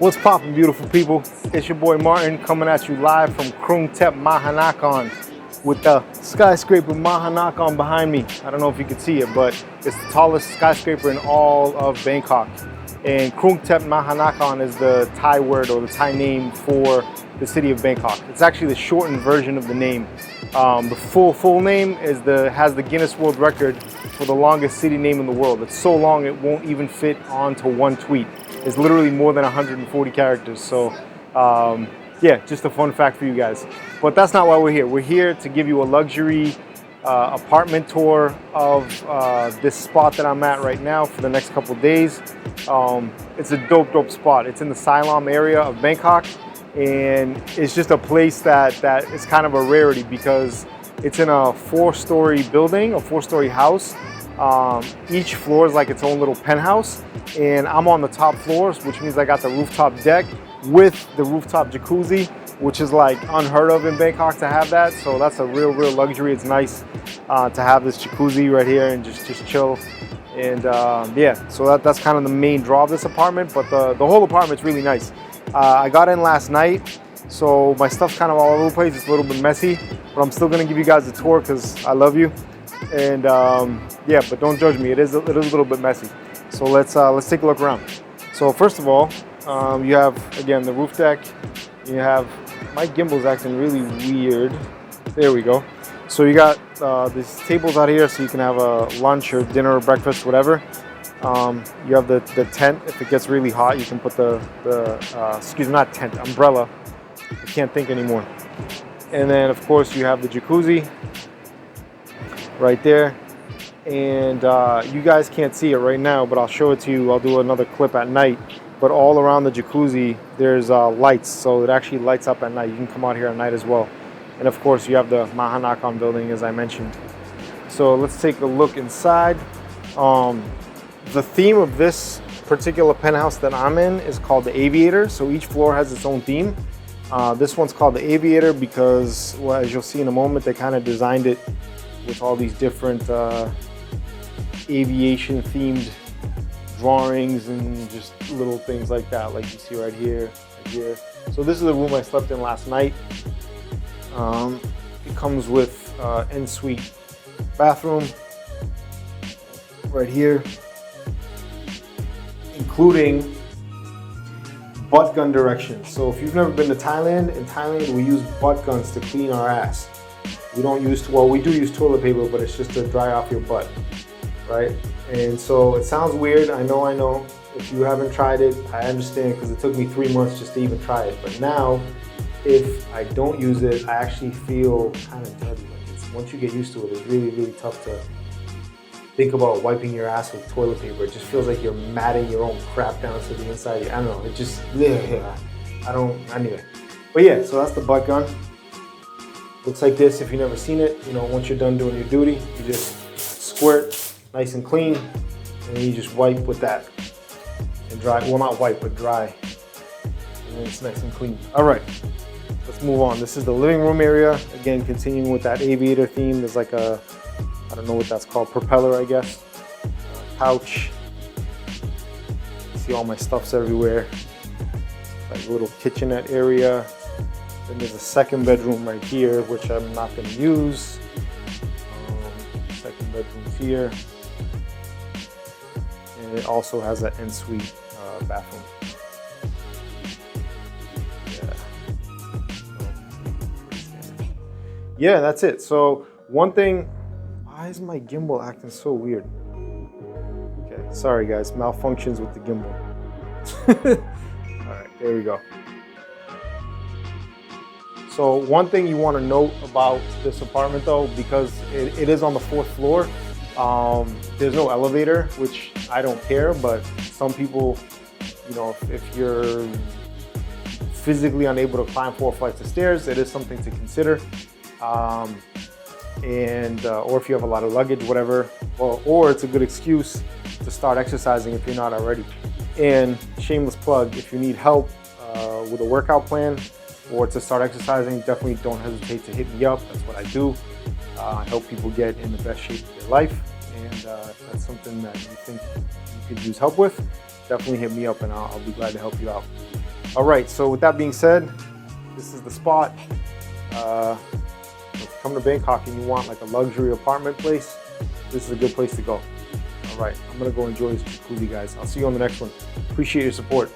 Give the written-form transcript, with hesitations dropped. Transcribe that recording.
What's poppin', beautiful people? It's your boy Martin coming at you live from Rooftop Penthouse with the skyscraper Mahanakhon behind me. I don't know if you can see it, but it's the tallest skyscraper in all of Bangkok. And Rooftop Penthouse is the Thai word or the Thai name for the city of Bangkok. It's actually the shortened version of the name. The full name has the Guinness World Record for the longest city name in the world. It's so long it won't even fit onto one tweet. It's literally more than 140 characters. So yeah, just a fun fact for you guys. But that's not why we're here. We're here to give you a luxury apartment tour of this spot that I'm at right now for the next couple of days. It's a dope spot. It's in the Silom area of Bangkok, and it's just a place that is kind of a rarity because it's in a 4-story building, a 4-story house. Each floor is like its own little penthouse, and I'm on the top floors, which means I got the rooftop deck with the rooftop jacuzzi, which is like unheard of in Bangkok to have that. So that's a real luxury. It's nice to have this jacuzzi right here and just chill. And yeah, so that's kind of the main draw of this apartment, but the whole apartment's really nice. I got in last night, so my stuff's kind of all over the place. It's a little bit messy, but I'm still gonna give you guys a tour because I love you. And yeah, but don't judge me. It is a little bit messy. So let's take a look around. So first of all, you have again the roof deck. You have my gimbal's acting really weird. There we go. So you got these tables out here, so you can have a lunch or dinner or breakfast, whatever. You have the tent. If it gets really hot, you can put excuse me, not tent, umbrella. I can't think anymore. And then of course you have the jacuzzi right there. And you guys can't see it right now, but I'll show it to you. I'll do another clip at night. But all around the jacuzzi, there's lights, so it actually lights up at night. You can come out here at night as well. And of course, you have the Mahanakhon building, as I mentioned. So let's take a look inside. The theme of this particular penthouse that I'm in is called the Aviator. So each floor has its own theme. This one's called the Aviator because, well, as you'll see in a moment, they kind of designed it with all these different aviation themed drawings and just little things like that, like you see right here, right here. So this is the room I slept in last night. It comes with en-suite bathroom right here, including butt gun directions. So if you've never been to Thailand, in Thailand we use butt guns to clean our ass. We don't use, well, we do use toilet paper, but it's just to dry off your butt, right? And so it sounds weird, I know. If you haven't tried it, I understand, because it took me 3 months just to even try it. But now, if I don't use it, I actually feel kind of dirty. Like once you get used to it, it's really tough to think about wiping your ass with toilet paper. It just feels like you're matting your own crap down to the inside. I don't know, it just, anyway. But yeah, so that's the butt gun. Looks like this if you've never seen it. You know, once you're done doing your duty, you just squirt, nice and clean, and then you just wipe with that and dry. Well, not wipe, but dry, and then it's nice and clean. All right, let's move on. This is the living room area. Again, continuing with that aviator theme. There's like a, I don't know what that's called, propeller, I guess. Couch. You see all my stuff's everywhere. Like a little kitchenette area. Then there's a second bedroom right here, which I'm not going to use. Second bedroom here. And it also has an en-suite bathroom. Yeah, that's it. So one thing, why is my gimbal acting so weird? Okay, sorry guys, malfunctions with the gimbal. All right, there we go. So one thing you want to note about this apartment though, because it is on the 4th floor, there's no elevator, which I don't care, but some people, you know, if you're physically unable to climb 4 flights of stairs, it is something to consider. Or if you have a lot of luggage, whatever, or it's a good excuse to start exercising if you're not already. And shameless plug, if you need help with a workout plan, or to start exercising, definitely don't hesitate to hit me up. That's what I do. I help people get in the best shape of their life. And if that's something that you think you could use help with, definitely hit me up and I'll be glad to help you out. All right, so with that being said, this is the spot. If you come to Bangkok and you want like a luxury apartment place, this is a good place to go. All right, I'm gonna go enjoy this jacuzzi, guys. I'll see you on the next one. Appreciate your support.